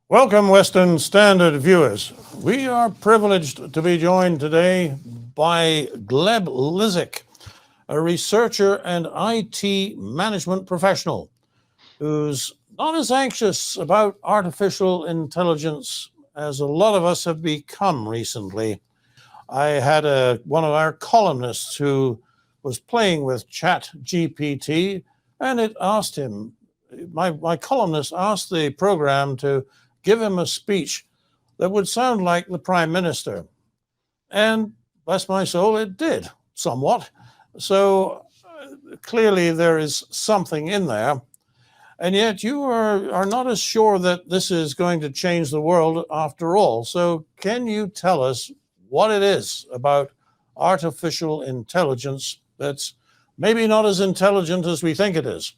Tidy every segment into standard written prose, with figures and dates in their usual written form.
Welcome, Western Standard viewers. We are privileged to be joined today by Gleb Lisikh, a researcher and IT management professional who's not as anxious about artificial intelligence as a lot of us have become recently. I had one of our columnists who was playing with Chat GPT, and it asked him, my columnist asked the program to give him a speech that would sound like the Prime Minister. And bless my soul, it did somewhat. So clearly there is something in there. And yet you are not as sure that this is going to change the world after all. So can you tell us what it is about artificial intelligence that's maybe not as intelligent as we think it is?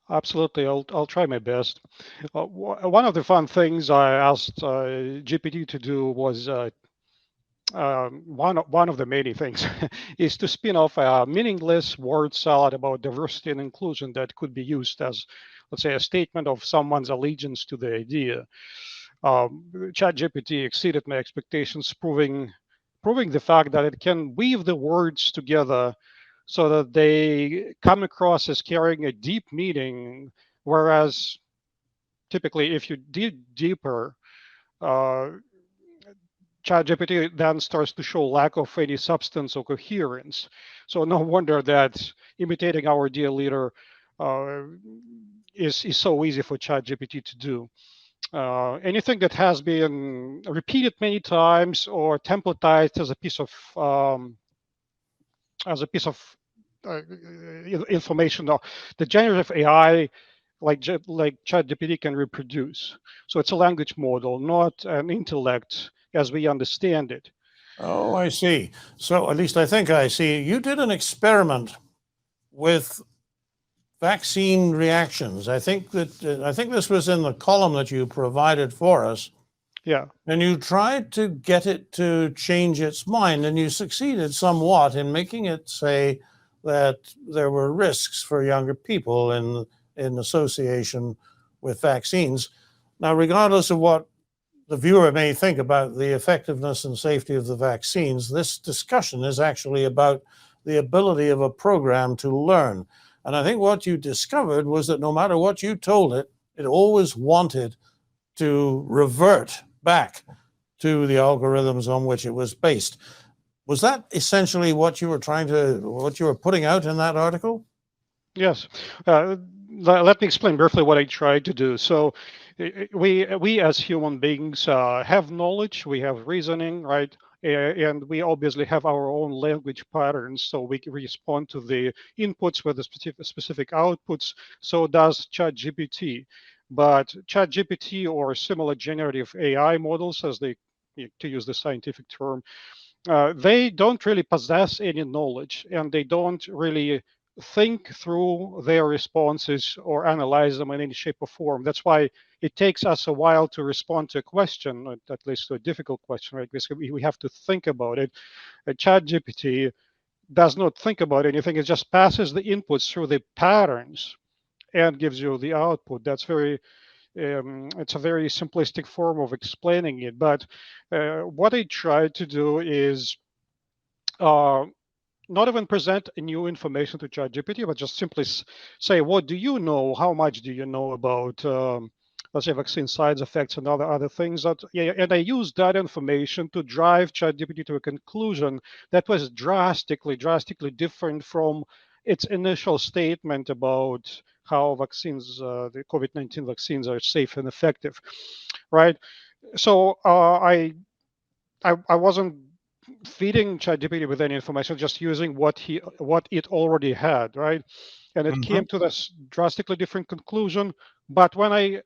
Absolutely, I'll try my best. One of the fun things I asked GPT to do was one of the many things is to spin off a meaningless word salad about diversity and inclusion that could be used as, let's say, a statement of someone's allegiance to the idea. ChatGPT exceeded my expectations, proving the fact that it can weave the words together so that they come across as carrying a deep meaning, whereas typically if you dig deeper, uh, ChatGPT then starts to show lack of any substance or coherence. So no wonder that imitating our dear leader uh, is so easy for ChatGPT to do. Anything that has been repeated many times or templatized as a piece of information, the generative AI like ChatGPT can reproduce. So it's a language model, not an intellect as we understand it. Oh, I see. So at least I think I see. You did an experiment with vaccine reactions. I think this was in the column that you provided for us. Yeah. And you tried to get it to change its mind, and you succeeded somewhat in making it say that there were risks for younger people in association with vaccines. Now, regardless of what the viewer may think about the effectiveness and safety of the vaccines, this discussion is actually about the ability of a program to learn. And I think what you discovered was that no matter what you told it, it always wanted to revert back to the algorithms on which it was based. Was that essentially what you were putting out in that article? Yes. Let me explain briefly what I tried to do. So, we as human beings have knowledge, we have reasoning, right? And we obviously have our own language patterns, so we can respond to the inputs with the specific outputs. So does ChatGPT. But ChatGPT or similar generative AI models, as they to use the scientific term, they don't really possess any knowledge, and they don't really think through their responses or analyze them in any shape or form. That's why it takes us a while to respond to a question, or at least to a difficult question, right? Because we have to think about it. A ChatGPT does not think about anything, it just passes the inputs through the patterns and gives you the output. It's a very simplistic form of explaining it. But what I try to do is uh, not even present new information to ChatGPT, but just simply say, what do you know? How much do you know about, let's say, vaccine side effects and other things? That, yeah, and I used that information to drive ChatGPT to a conclusion that was drastically different from its initial statement about how vaccines, the COVID-19 vaccines, are safe and effective, right? So I wasn't feeding ChatGPT with any information, just using what it already had, right? And it Mm-hmm. came to this drastically different conclusion. But when I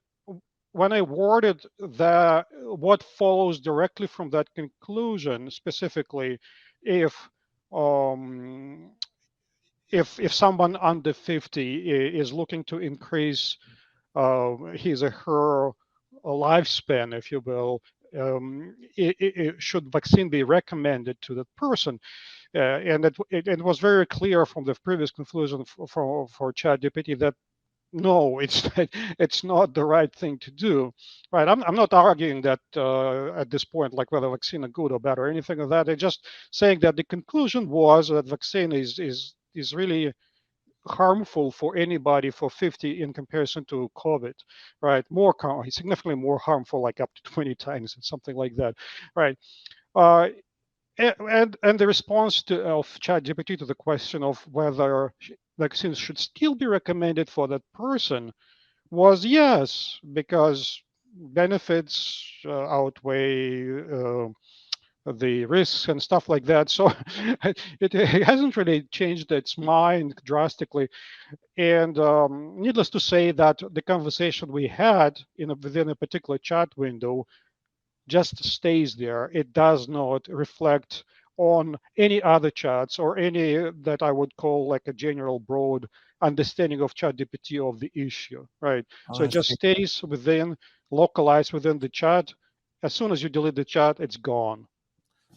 worded the what follows directly from that conclusion, specifically, if um, if someone under 50 is looking to increase his or her lifespan, if you will, should vaccine be recommended to that person? And it was very clear from the previous conclusion for ChatGPT that No, it's it's not the right thing to do, right? I'm not arguing that at this point, like whether vaccine are good or bad or anything of that. I'm just saying that the conclusion was that vaccine is really harmful for anybody for 50 in comparison to COVID, right? Significantly more harmful, like up to 20 times and something like that, right? Uh, and the response of ChatGPT to the question of whether vaccines should still be recommended for that person was yes, because benefits outweigh the risks and stuff like that. So it hasn't really changed its mind drastically. And needless to say, that the conversation we had within a particular chat window just stays there. It does not reflect on any other chats or any that I would call like a general broad understanding of ChatGPT of the issue, right? So it I just see. stays localized within the chat. As soon as you delete the chat, it's gone.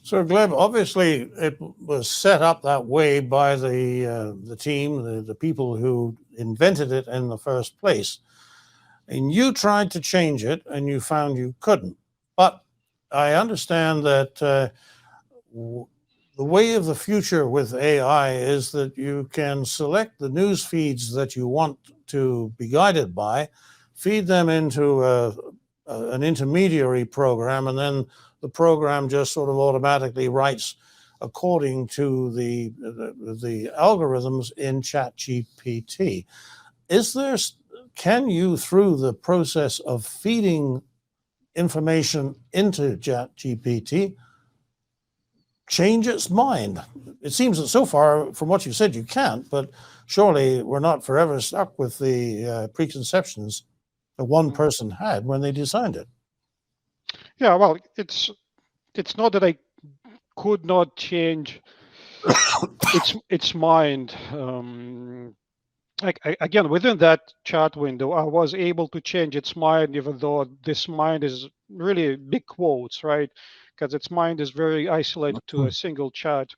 So, Gleb, obviously, it was set up that way by the team, the people who invented it in the first place. And you tried to change it, and you found you couldn't. But I understand that the way of the future with AI is that you can select the news feeds that you want to be guided by, feed them into an intermediary program, and then the program just sort of automatically writes according to the algorithms in ChatGPT. Is there, can you, through the process of feeding information into ChatGPT, change its mind? It seems that so far, from what you said, you can't, but surely we're not forever stuck with the preconceptions that one Mm. person had when they designed it. Yeah, well, it's not that I could not change its mind. Again, within that chat window, I was able to change its mind, even though this mind is really big quotes, right? Because its mind is very isolated to a single chat.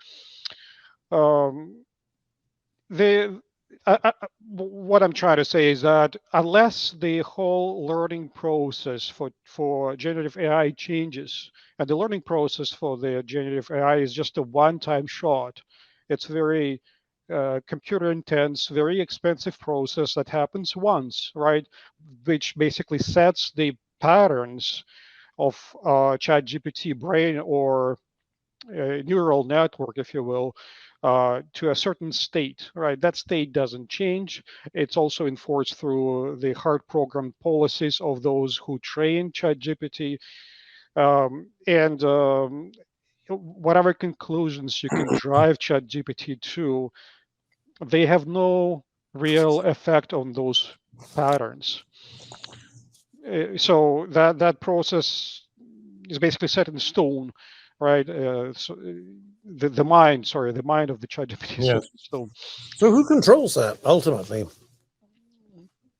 Um, the what I'm trying to say is that unless the whole learning process for generative AI changes, and the learning process for the generative AI is just a one-time shot, it's very computer intense, very expensive process that happens once, right? Which basically sets the patterns of ChatGPT brain or neural network, if you will, to a certain state, right? That state doesn't change. It's also enforced through the hard programmed policies of those who train ChatGPT. And whatever conclusions you can drive ChatGPT to, they have no real effect on those patterns. So that process is basically set in stone, right? The mind of the ChatGPT is set Yes. in stone. So who controls that ultimately?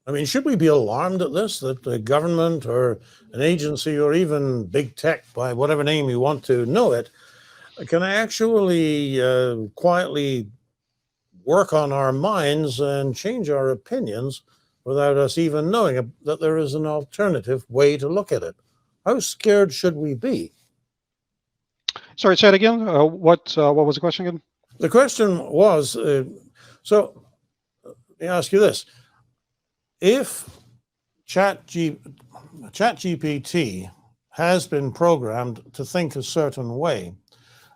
I mean, should we be alarmed at this, that the government or an agency or even big tech, by whatever name you want to know it, can actually quietly work on our minds and change our opinions without us even knowing that there is an alternative way to look at it? How scared should we be? Sorry, say it again. What was the question again? The question was so let me ask you this. If ChatGPT has been programmed to think a certain way,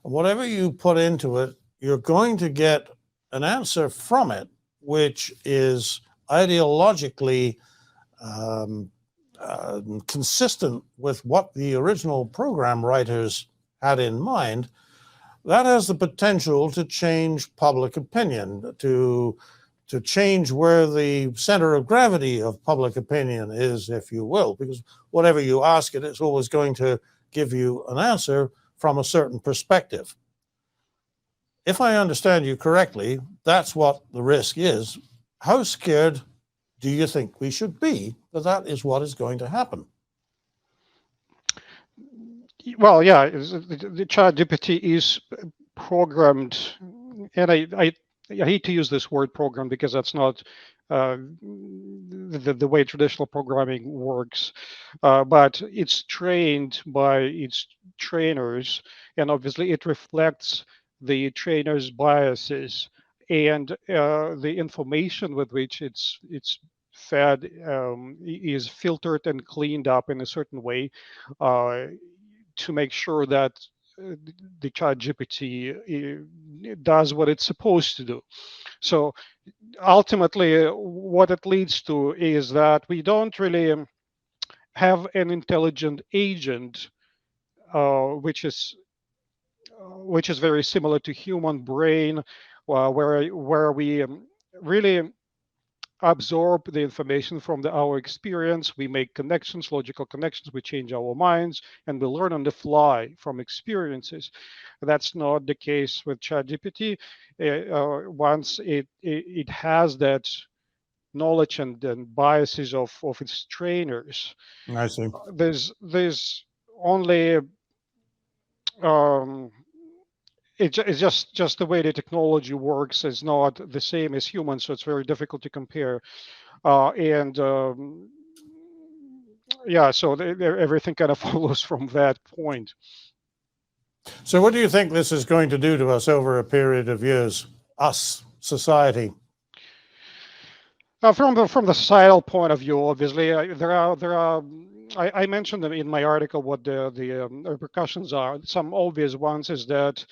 whatever you put into it, you're going to get an answer from it, which is ideologically um, consistent with what the original program writers had in mind. That has the potential to change public opinion, to change where the center of gravity of public opinion is, if you will, because whatever you ask it, it's always going to give you an answer from a certain perspective. If I understand you correctly, that's what the risk is. How scared do you think we should be that that is what is going to happen? Well, yeah, the ChatGPT is programmed, and I hate to use this word program because that's not the way traditional programming works, but it's trained by its trainers, and obviously it reflects the trainer's biases and the information with which it's fed is filtered and cleaned up in a certain way uh, to make sure that the chat GPT does what it's supposed to do. So ultimately, what it leads to is that we don't really have an intelligent agent, which is very similar to human brain, where we really absorb the information from our experience. We make connections, logical connections. We change our minds, and we learn on the fly from experiences. That's not the case with ChatGPT. Once it has that knowledge and biases of its trainers, I see. there's only um, it's just the way the technology works is not the same as humans, so it's very difficult to compare. And yeah, so everything kind of follows from that point. So, what do you think this is going to do to us over a period of years? Us, society. From the societal point of view, obviously, there are. I mentioned them in my article what the repercussions are. Some obvious ones is that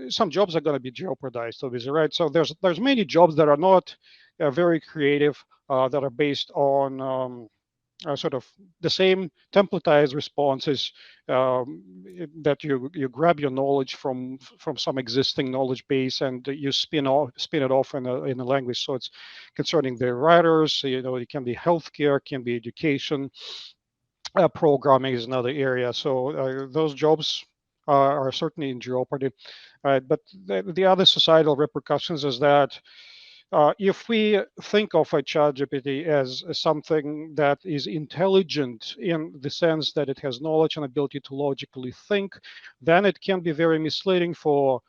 some jobs are going to be jeopardized, obviously, right? So there's many jobs that are not very creative, that are based on sort of the same templatized responses, that you grab your knowledge from some existing knowledge base and you spin it off in a language. So it's concerning the writers. It can be healthcare, can be education. Programming is another area. So those jobs are certainly in jeopardy. But the other societal repercussions is that if we think of a ChatGPT as something that is intelligent in the sense that it has knowledge and ability to logically think, then it can be very misleading for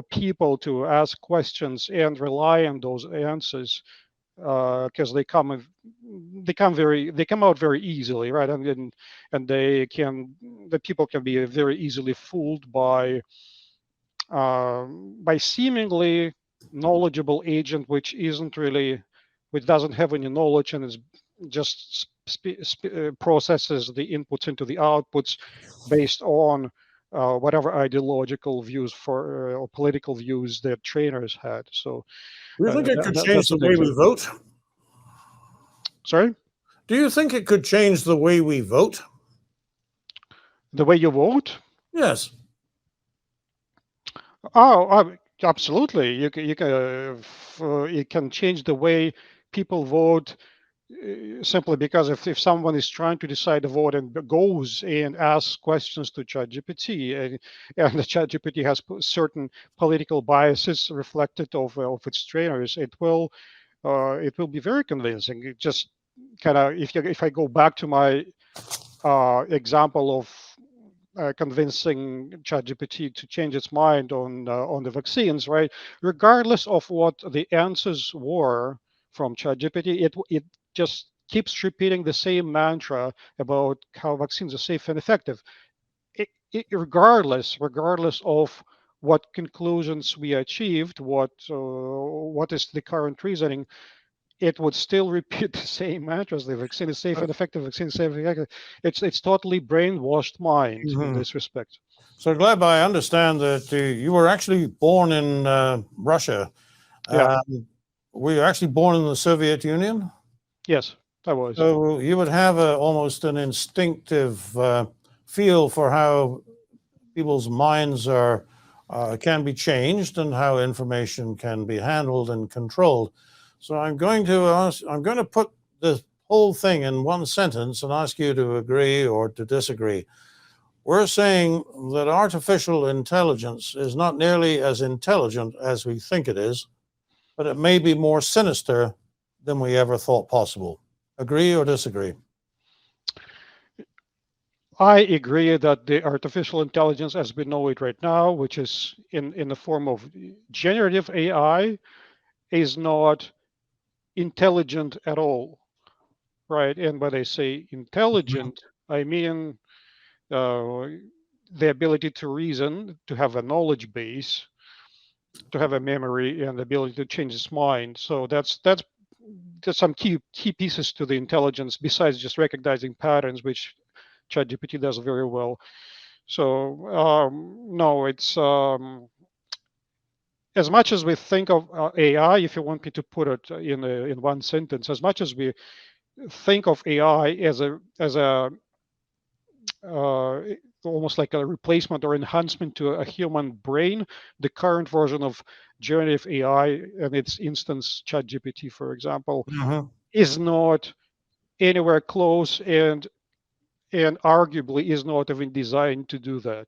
people to ask questions and rely on those answers, because they come out very easily, right? And the people can be very easily fooled by seemingly knowledgeable agent which doesn't have any knowledge and is just processes the inputs into the outputs based on whatever ideological views or political views that trainers had. So Do you think it could change that's the an way we example. vote? Sorry, Do you think it could change the way we vote? the way you vote? Yes. Oh, absolutely. It can change the way people vote, simply because if someone is trying to decide a vote and goes and asks questions to ChatGPT, and the ChatGPT has certain political biases reflected of its trainers, it will be very convincing. It just kind of if I go back to my example of convincing ChatGPT to change its mind on the vaccines, right? Regardless of what the answers were from ChatGPT, it just keeps repeating the same mantra about how vaccines are safe and effective. Regardless of what conclusions we achieved, what is the current reasoning, it would still repeat the same mantras. The vaccine is safe Uh, and effective. Vaccine is safe and effective. It's totally brainwashed mind in mhm. this respect. So, Gleb, I understand that you were actually born in Russia. Yeah. Were you actually born in the Soviet Union? Yes, I was. So you would have almost an instinctive feel for how people's minds can be changed and how information can be handled and controlled. So I'm going to put the whole thing in one sentence and ask you to agree or to disagree. We're saying that artificial intelligence is not nearly as intelligent as we think it is, but it may be more sinister than we ever thought possible. Agree or disagree? I agree that the artificial intelligence as we know it right now, which is in the form of generative AI, is not intelligent at all, right? And when I say intelligent, I mean uh, the ability to reason, to have a knowledge base, to have a memory, and the ability to change its mind. So there's some key pieces to the intelligence besides just recognizing patterns, which ChatGPT does very well. So no, it's as much as we think of AI. If you want me to put it in one sentence, as much as we think of AI as a uh, almost like a replacement or enhancement to a human brain, the current version of generative AI and its instance, ChatGPT, for example, Mhm. is not anywhere close and arguably is not even designed to do that.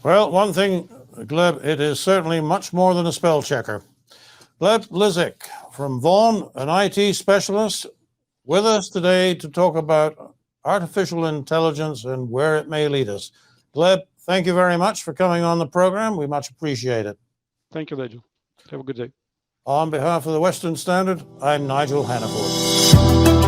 Well, one thing, Gleb, it is certainly much more than a spell checker. Gleb Lisikh from Vaughan, an IT specialist, with us today to talk about artificial intelligence and where it may lead us. Gleb, thank you very much for coming on the program. We much appreciate it. Thank you, Nigel. Have a good day. On behalf of the Western Standard, I'm Nigel Hannaford.